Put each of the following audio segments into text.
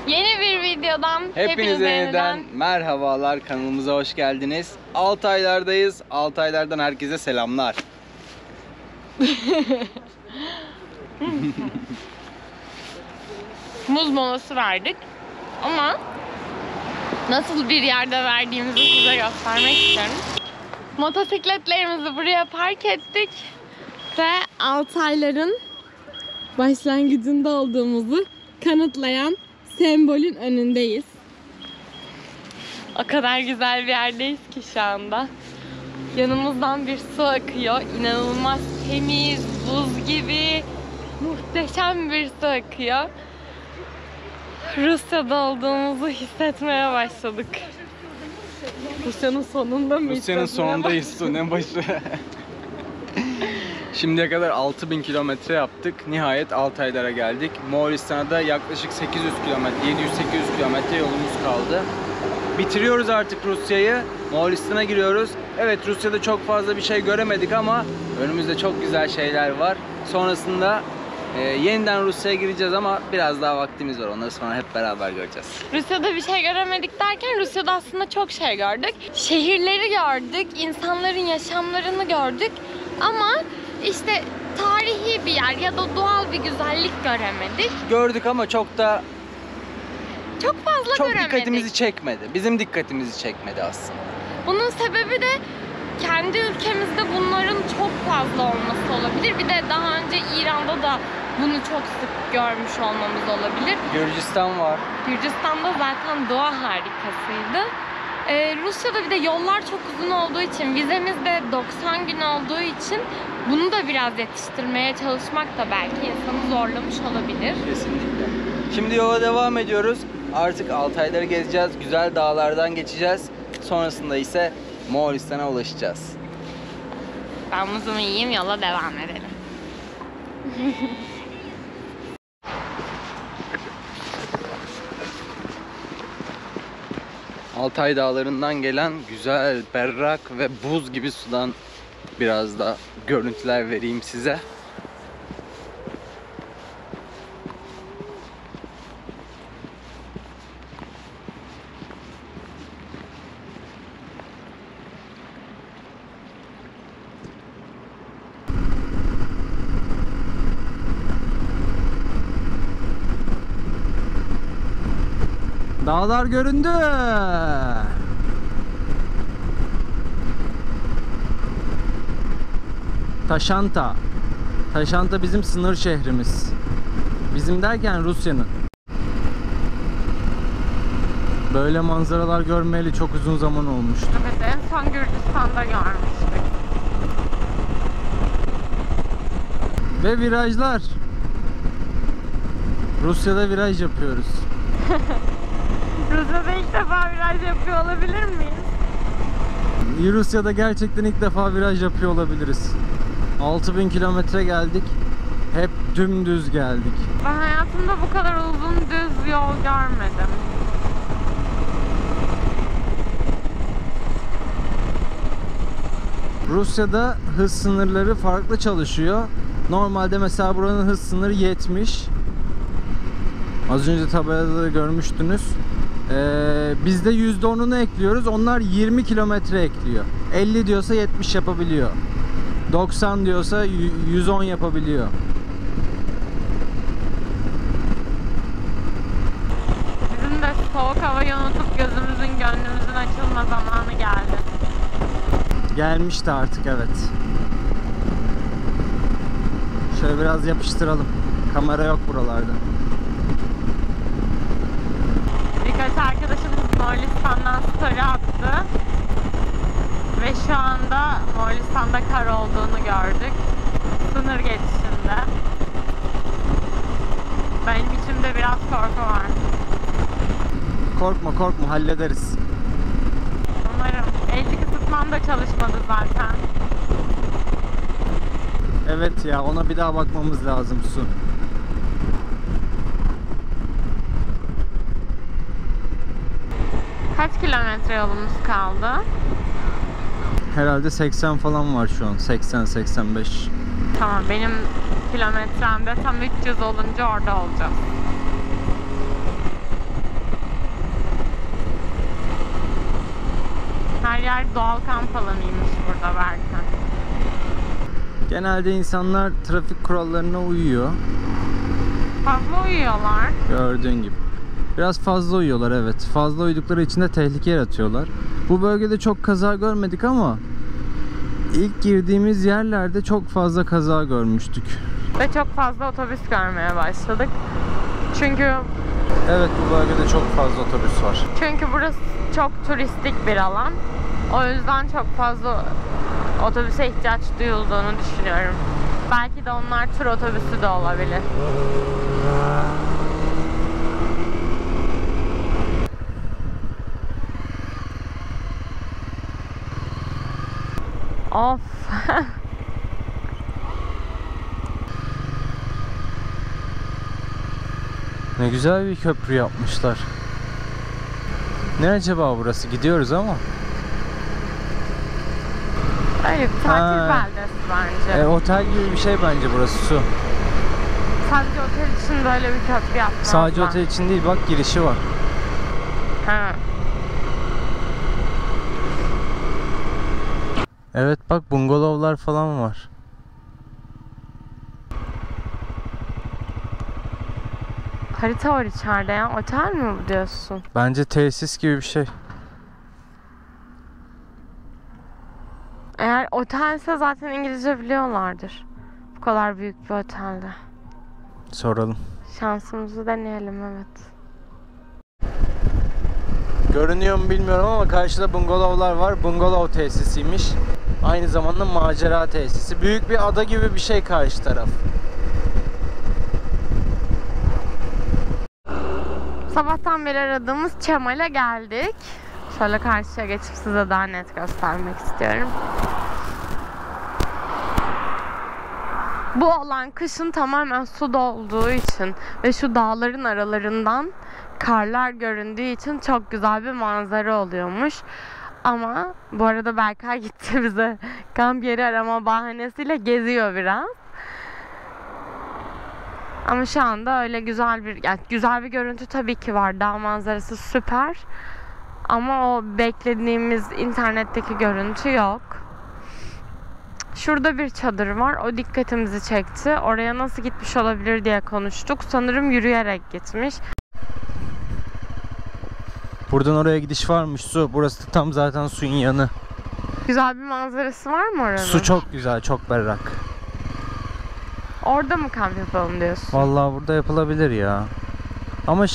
Yeni bir videodan hepinize yeniden merhabalar, kanalımıza hoş geldiniz. Altaylar'dayız. Altaylar'dan herkese selamlar. Muz molası verdik ama nasıl bir yerde verdiğimizi size göstermek istiyorum. Motosikletlerimizi buraya park ettik ve Altaylar'ın başlangıcında olduğumuzu kanıtlayan sembolün önündeyiz. O kadar güzel bir yerdeyiz ki şu anda. Yanımızdan bir su akıyor. İnanılmaz temiz, buz gibi muhteşem bir su akıyor. Rusya'da olduğumuzu hissetmeye başladık. Rusya'nın sonunda mı? Rusya'nın sonundayız, su ne başı. Şimdiye kadar 6000 kilometre yaptık. Nihayet Altaylar'a geldik. Moğolistan'a da yaklaşık 800 kilometre, 700-800 kilometre yolumuz kaldı. Bitiriyoruz artık Rusya'yı. Moğolistan'a giriyoruz. Evet, Rusya'da çok fazla bir şey göremedik ama önümüzde çok güzel şeyler var. Sonrasında yeniden Rusya'ya gireceğiz ama biraz daha vaktimiz var. Onları sonra hep beraber göreceğiz. Rusya'da bir şey göremedik derken Rusya'da aslında çok şey gördük. Şehirleri gördük, insanların yaşamlarını gördük ama işte tarihi bir yer ya da doğal bir güzellik göremedik. Gördük ama çok fazla göremedik. Dikkatimizi çekmedi. Bizim dikkatimizi çekmedi aslında. Bunun sebebi de kendi ülkemizde bunların çok fazla olması olabilir. Bir de daha önce İran'da da bunu çok sık görmüş olmamız olabilir. Gürcistan var. Gürcistan'da zaten doğa harikasıydı. Rusya'da bir de yollar çok uzun olduğu için, vizemiz de 90 gün olduğu için bunu da biraz yetiştirmeye çalışmak da belki insanı zorlamış olabilir. Kesinlikle. Şimdi yola devam ediyoruz. Artık Altaylar'ı gezeceğiz. Güzel dağlardan geçeceğiz. Sonrasında ise Moğolistan'a ulaşacağız. Ben muzumu yiyeyim, yola devam edelim. Altay dağlarından gelen güzel, berrak ve buz gibi sudan biraz da görüntüler vereyim size. Dağlar göründü. Taşanta. Taşanta bizim sınır şehrimiz. Bizim derken Rusya'nın. Böyle manzaralar görmeyeli çok uzun zaman olmuştu. Evet, en son Gürcistan'da görmüştük. Ve virajlar. Rusya'da viraj yapıyoruz. Rusya'da ilk defa viraj yapıyor olabilir miyiz? Rusya'da gerçekten ilk defa viraj yapıyor olabiliriz. 6000 kilometre geldik. Hep dümdüz geldik. Ben hayatımda bu kadar uzun düz yol görmedim. Rusya'da hız sınırları farklı çalışıyor. Normalde mesela buranın hız sınırı 70. Az önce tabelada da görmüştünüz. Biz de %10'unu ekliyoruz. Onlar 20 kilometre ekliyor. 50 diyorsa 70 yapabiliyor. 90 diyorsa 110 yapabiliyor. Bizim de soğuk havayı unutup gözümüzün gönlümüzün açılma zamanı geldi. Gelmişti artık, evet. Şöyle biraz yapıştıralım. Kamera yok buralarda. Birkaç arkadaşımız Moğolistan'dan story attı. Ve şu anda Moğolistan'da kar olduğunu gördük. Sınır geçişinde. Benim içimde biraz korku var. Korkma korkma, hallederiz. Umarım. Elcik ısıtmam da çalışmadı zaten. Evet ya, ona bir daha bakmamız lazım, su. Kaç kilometre yolumuz kaldı? Herhalde 80 falan var şu an. 80-85. Tamam, benim kilometremde tam 300 olunca orada olacağız. yer doğal kamp alanıymış burada belki. Genelde insanlar trafik kurallarına uyuyor. Fazla uyuyorlar. Gördüğün gibi. Biraz fazla uyuyorlar, evet. Fazla uyudukları için de tehlike yaratıyorlar. Bu bölgede çok kaza görmedik ama ilk girdiğimiz yerlerde çok fazla kaza görmüştük. Ve çok fazla otobüs görmeye başladık. Çünkü Evet, bu bölgede çok fazla otobüs var. burası çok turistik bir alan. O yüzden çok fazla otobüse ihtiyaç duyulduğunu düşünüyorum. Belki de onlar tur otobüsü de olabilir. Of. Ne güzel bir köprü yapmışlar. Ne acaba burası? Gidiyoruz ama. Hayır, tatil beldesi bence. Otel gibi bir şey bence burası, Su. Sadece otel için böyle bir köprü yapmazlar. Sadece otel için değil, bak girişi var. Ha. Evet bak, bungalovlar falan var. Harita var içeride ya. Otel mi bu diyorsun? Bence tesis gibi bir şey. Eğer otelse zaten İngilizce biliyorlardır. Bu kadar büyük bir otelde. Soralım. Şansımızı deneyelim, evet. Görünüyor mu bilmiyorum ama karşıda bungalovlar var. Bungalov tesisiymiş. Aynı zamanda macera tesisi. Büyük bir ada gibi bir şey karşı taraf. Sabahtan beri aradığımız Çemal'e geldik. Şöyle karşıya geçip size daha net göstermek istiyorum. Bu alan kışın tamamen su dolduğu için ve şu dağların aralarından karlar göründüğü için çok güzel bir manzara oluyormuş. Ama bu arada Berkay gitti, bize kamp yeri arama bahanesiyle geziyor biraz. Ama şu anda öyle güzel bir görüntü tabii ki var. Dağ manzarası süper. Ama o beklediğimiz internetteki görüntü yok. Şurada bir çadır var. O dikkatimizi çekti. Oraya nasıl gitmiş olabilir diye konuştuk. Sanırım yürüyerek gitmiş. Buradan oraya gidiş varmış, Su. Burası da tam zaten suyun yanı. Güzel bir manzarası var mı oranın? Su çok güzel, çok berrak. Orada mı kamp yapalım diyorsun? Vallahi burada yapılabilir ya. Ama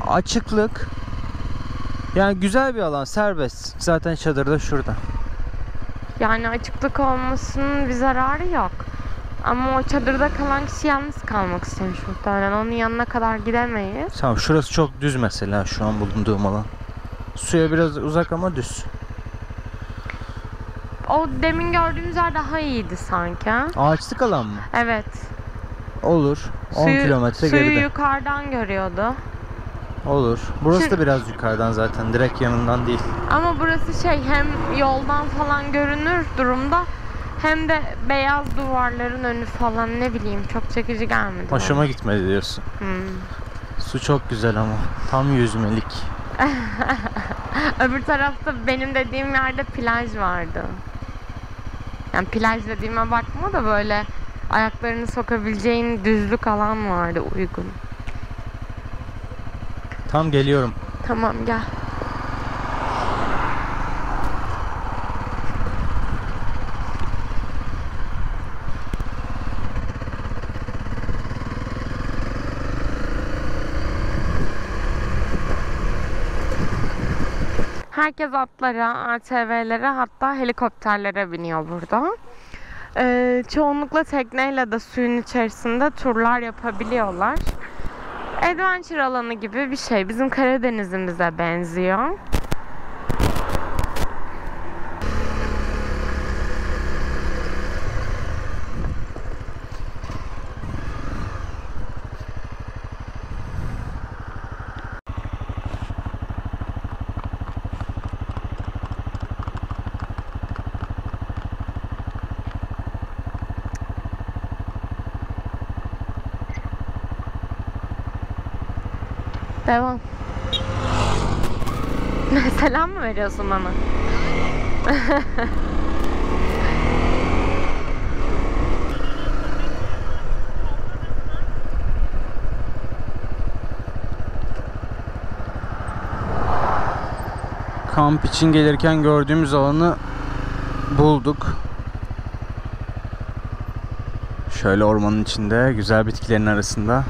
açıklık. Yani güzel bir alan, serbest. Zaten çadır da şurada. Yani açıklık olmasının bir zararı yok. Ama o çadırda kalan kişi yalnız kalmak istemiş muhtemelen. Onun yanına kadar gidemeyiz. Tamam, şurası çok düz mesela, şu an bulunduğum alan. Suya biraz uzak ama düz. O demin gördüğümüz yer daha iyiydi sanki. Ağaçlık alan mı? Evet. Olur. 10 kilometre geride. Suyu yukarıdan görüyordu. Olur. Burası Şimdi- da biraz yukarıdan zaten. Direkt yanından değil. Ama burası hem yoldan falan görünür durumda, hem de beyaz duvarların önü falan, ne bileyim, çok çekici gelmedi Hoşuma bana. gitmedi diyorsun. Hmm. Su çok güzel ama. Tam yüzmelik. Öbür tarafta benim dediğim yerde plaj vardı. Yani plaj dediğime bakma da, böyle ayaklarını sokabileceğin düzlük alan vardı uygun. Tam geliyorum. Tamam, gel. Herkes atlara, ATV'lere, hatta helikopterlere biniyor burada. Çoğunlukla tekneyle de suyun içerisinde turlar yapabiliyorlar. Adventure alanı gibi bir şey. Bizim Karadeniz'imize benziyor. Devam. Selam mı veriyorsun bana? Kamp için gelirken gördüğümüz alanı bulduk. Şöyle ormanın içinde, güzel bitkilerin arasında.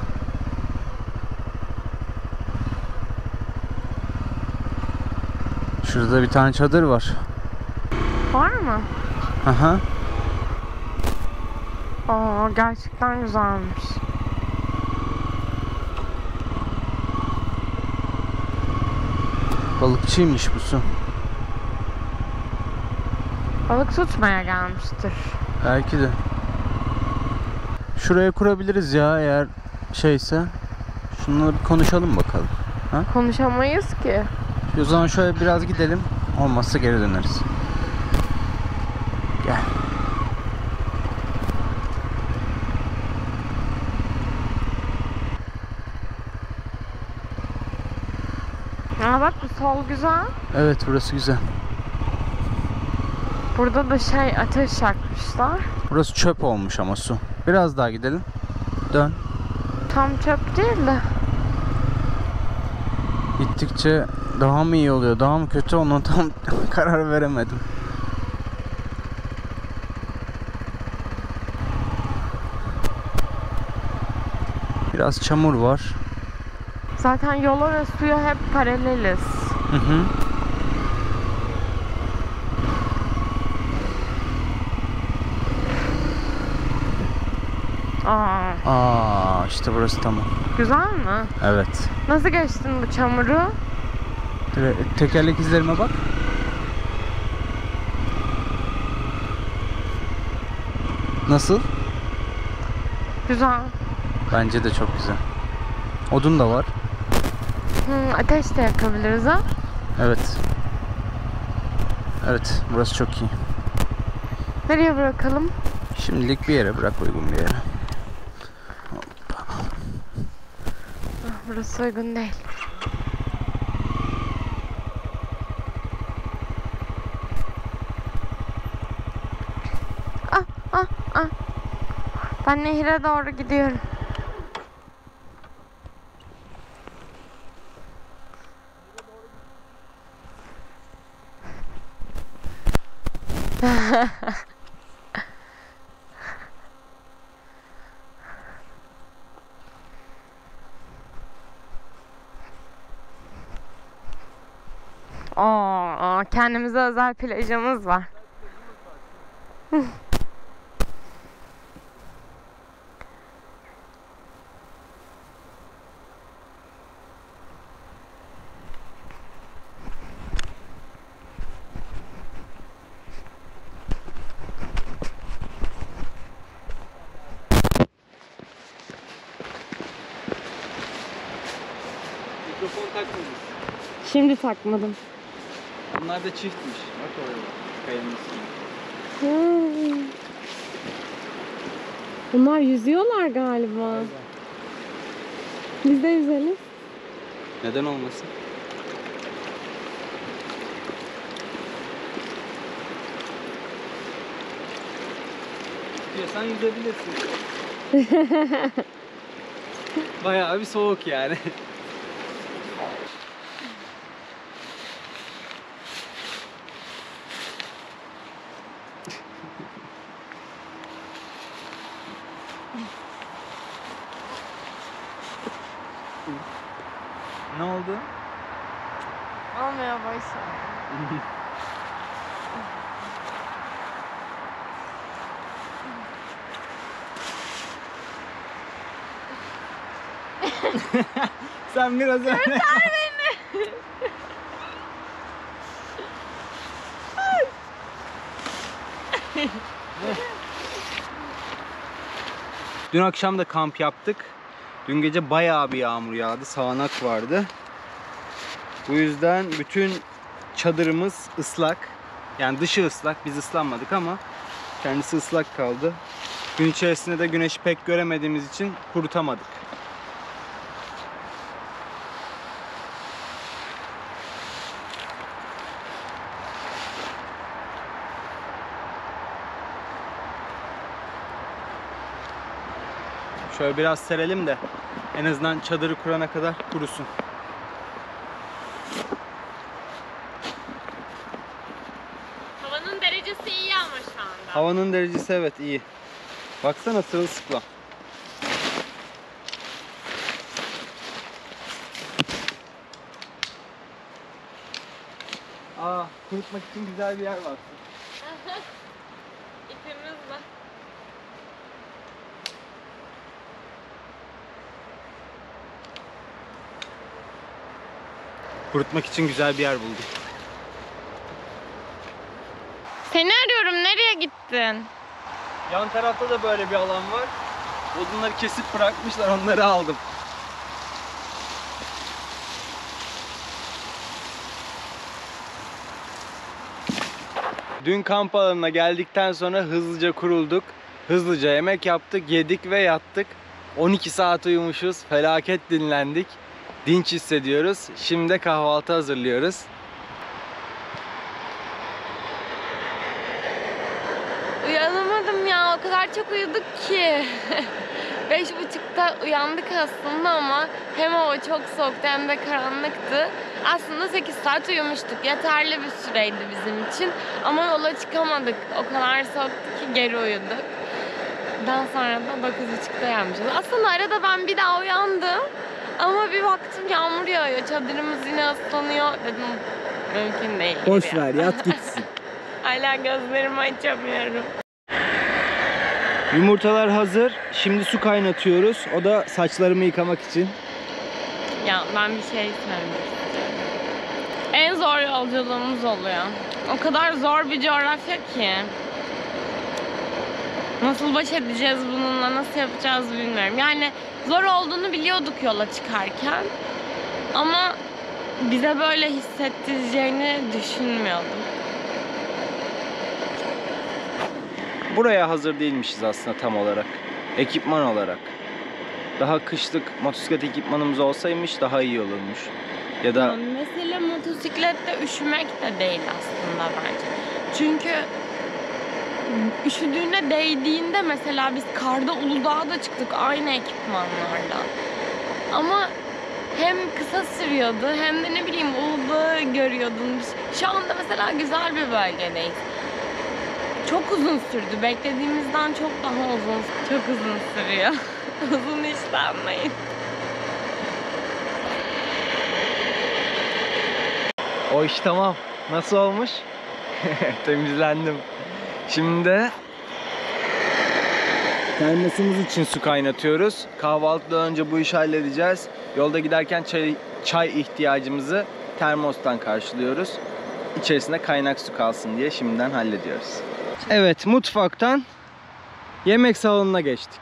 Şurada bir tane çadır var. Var mı? Aha. Aa, gerçekten güzelmiş. Balıkçıymış bu su. Balık tutmaya gelmiştir. Belki de. Şuraya kurabiliriz ya eğer şeyse. Şununla bir konuşalım bakalım. Ha? Konuşamayız ki. O zaman şöyle biraz gidelim. Olmazsa geri döneriz. Gel. Aa, bak bu sol güzel. Evet, burası güzel. Burada da ateş yakmışlar. Burası çöp olmuş ama su. Biraz daha gidelim. Dön. Tam çöp değil de. Gittikçe daha mı iyi oluyor, daha mı kötü, ona tam karar veremedim. Biraz çamur var. Zaten yola ve suya hep paraleliz. Hı hı. Aa, işte burası tamam. güzel mi? Evet. Nasıl geçtin bu çamuru? Tekerlek izlerime bak. Nasıl? Güzel. Bence de çok güzel. Odun da var. Ateş de yakabiliriz ha. Evet. Evet, burası çok iyi. Nereye bırakalım? Şimdilik bir yere bırak, uygun bir yere. Burası uygun değil. Ah. Ben nehire doğru gidiyorum. Kendimize özel plajımız var. Mikrofon takmadın. Şimdi takmadım. Bunlar da çiftmiş. Bak oraya. Kayanın üstünde. Bunlar yüzüyorlar galiba. Evet. Biz de yüzelim. Neden olmasın? İstiyorsan yüzebilirsin. Bayağı bir soğuk yani. Ne oldu? Olmuyor boysa. Sen biraz öyle. Kurtar beni. Dün akşam da kamp yaptık. Dün gece bayağı bir yağmur yağdı. Sağanak vardı. Bu yüzden bütün çadırımız ıslak. Yani dışı ıslak. Biz ıslanmadık ama kendisi ıslak kaldı. Gün içerisinde de güneşi pek göremediğimiz için kurutamadık. Şöyle biraz serelim de en azından çadırı kurana kadar kurusun. Havanın derecesi iyi ama şu anda. Havanın derecesi evet iyi. Baksana sırılsıklam. Aa, kurutmak için güzel bir yer var. İpimiz var. Kurutmak için güzel bir yer buldum. Seni arıyorum. Nereye gittin? Yan tarafta da böyle bir alan var. Odunları kesip bırakmışlar, onları aldım. Dün kamp alanına geldikten sonra hızlıca kurulduk. Hızlıca yemek yaptık, yedik ve yattık. 12 saat uyumuşuz, felaket dinlendik. Dinç hissediyoruz. Şimdi de kahvaltı hazırlıyoruz. Uyanamadım ya. O kadar çok uyuduk ki. 5.30'da uyandık aslında ama hem hava çok soğuktu hem de karanlıktı. Aslında 8 saat uyumuştuk. Yeterli bir süreydi bizim için. Ama yola çıkamadık. O kadar soğuktu ki geri uyuduk. Daha sonra da 9.30'da uyanmışız. Aslında arada ben bir daha uyandım. Ama bir baktım yağmur yağıyor. Çadırımız yine ıslanıyor. Dedim mümkün değil. Boş ver, yat gitsin. Hala gözlerimi açamıyorum. Yumurtalar hazır. Şimdi su kaynatıyoruz. O da saçlarımı yıkamak için. Ya ben bir şey söylemek istiyorum. En zor yolculuğumuz oluyor. O kadar zor bir coğrafya ki. Nasıl baş edeceğiz bununla, nasıl yapacağız bilmiyorum. Yani zor olduğunu biliyorduk yola çıkarken. Ama bize böyle hissettireceğini düşünmüyordum. Buraya hazır değilmişiz aslında tam olarak. Ekipman olarak. Daha kışlık motosiklet ekipmanımız olsaymış daha iyi olurmuş. Ya da Mesela motosiklette üşümek de değil aslında bence. Çünkü üşüdüğüne değdiğinde mesela biz karda Uludağ'a da çıktık aynı ekipmanlarla. Ama hem kısa sürüyordu hem de ne bileyim Uludağ'ı görüyordun. Şu anda mesela güzel bir bölgedeyiz. Çok uzun sürdü. Beklediğimizden çok daha uzun. Çok uzun sürüyor. Uzun işte anlayın. o iş tamam. Nasıl olmuş? Temizlendim. Şimdi de termosumuz için su kaynatıyoruz. Kahvaltıdan önce bu işi halledeceğiz. Yolda giderken çay ihtiyacımızı termostan karşılıyoruz. İçerisinde kaynak su kalsın diye şimdiden hallediyoruz. Evet, mutfaktan yemek salonuna geçtik.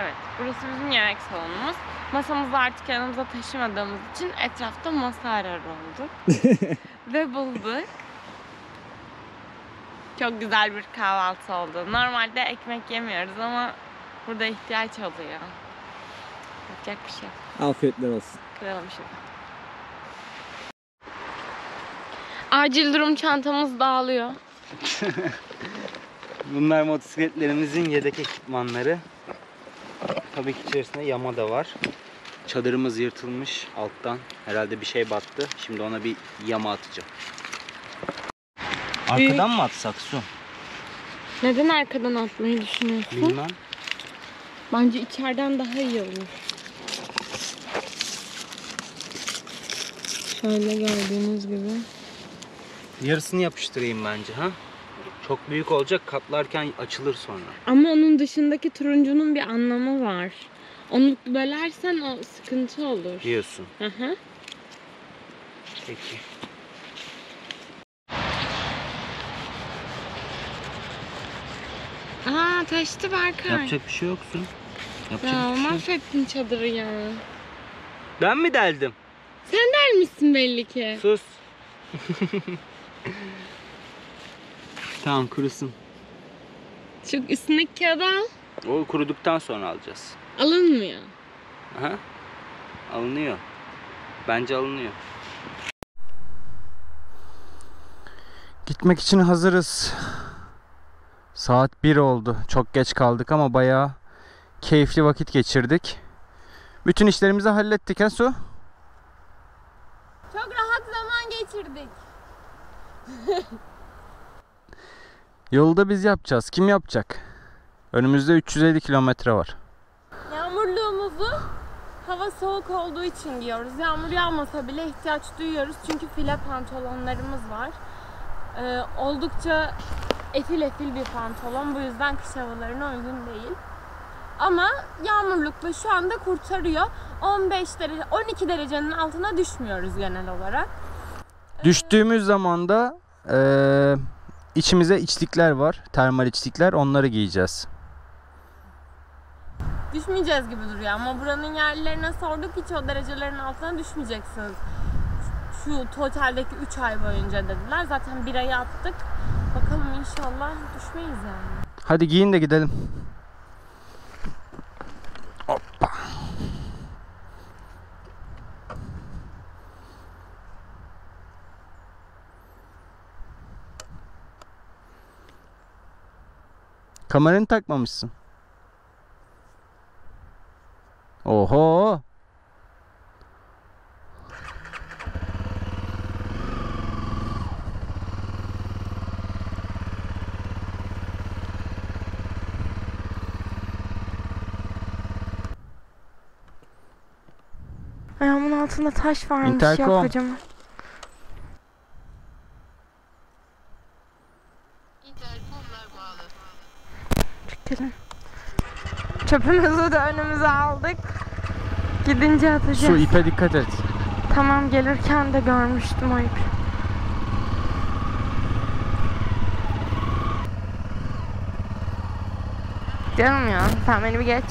Evet, burası bizim yemek salonumuz. Masamızı artık yanımıza taşımadığımız için etrafta masa arar olduk. Ve bulduk. Çok güzel bir kahvaltı oldu. Normalde ekmek yemiyoruz ama burada ihtiyaç oluyor. Yapacak bir şey yok. Afiyetler olsun. Kıralım şimdi. Acil durum çantamız dağılıyor. Bunlar motosikletlerimizin yedek ekipmanları. Tabii ki içerisinde yama da var. Çadırımız yırtılmış alttan. Herhalde bir şey battı. Şimdi ona bir yama atacağım. Arkadan mı atsak su? Neden arkadan atmayı düşünüyorsun? Bilmem. Bence içeriden daha iyi olur. Şöyle gördüğünüz gibi. Yarısını yapıştırayım bence ha. Çok büyük olacak, katlarken açılır sonra. Ama onun dışındaki turuncunun bir anlamı var. Onu bölersen o sıkıntı olur. Diyorsun. Hı hı. Peki. Aa taştı Berkay. Yapacak bir şey yoksun. Yapacak Ya bir şey yok. mahvettin çadırı ya. Ben mi deldim? Sen delmişsin belli ki. Sus. Tamam, kurusun. Şu üstündeki kağıdı al. O kuruduktan sonra alacağız. Alınmıyor. Aha. Alınıyor. Bence alınıyor. Gitmek için hazırız. Saat 1 oldu. Çok geç kaldık ama bayağı keyifli vakit geçirdik. Bütün işlerimizi hallettik ha Su? Çok rahat zaman geçirdik. Yolu da biz yapacağız. Kim yapacak? Önümüzde 350 kilometre var. Yağmurluğumuzu hava soğuk olduğu için giyiyoruz. Yağmur yağmasa bile ihtiyaç duyuyoruz. Çünkü file pantolonlarımız var. Oldukça efil bir pantolon. Bu yüzden kış havalarına uygun değil. Ama yağmurlukla şu anda kurtarıyor. 15 derece, 12 derecenin altına düşmüyoruz genel olarak. Düştüğümüz zaman da içimize içlikler var. Termal içlikler. Onları giyeceğiz. Düşmeyeceğiz gibi duruyor ama buranın yerlilerine sorduk, hiç o derecelerin altına düşmeyeceksiniz. Şu toteldeki 3 ay boyunca dediler. Zaten bir ayı attık. Bakalım inşallah düşmeyiz yani. Hadi giyin de gidelim. Hoppa. Kameranı takmamışsın. Oho. Ayağımın altında taş varmış Intercom. ya kocaman. Çekelim. Çöpümüzü de önümüze aldık. Gidince atacağız. Su, ipe dikkat et. Tamam, gelirken de görmüştüm o ipi. Canım ya, sen beni bir geç.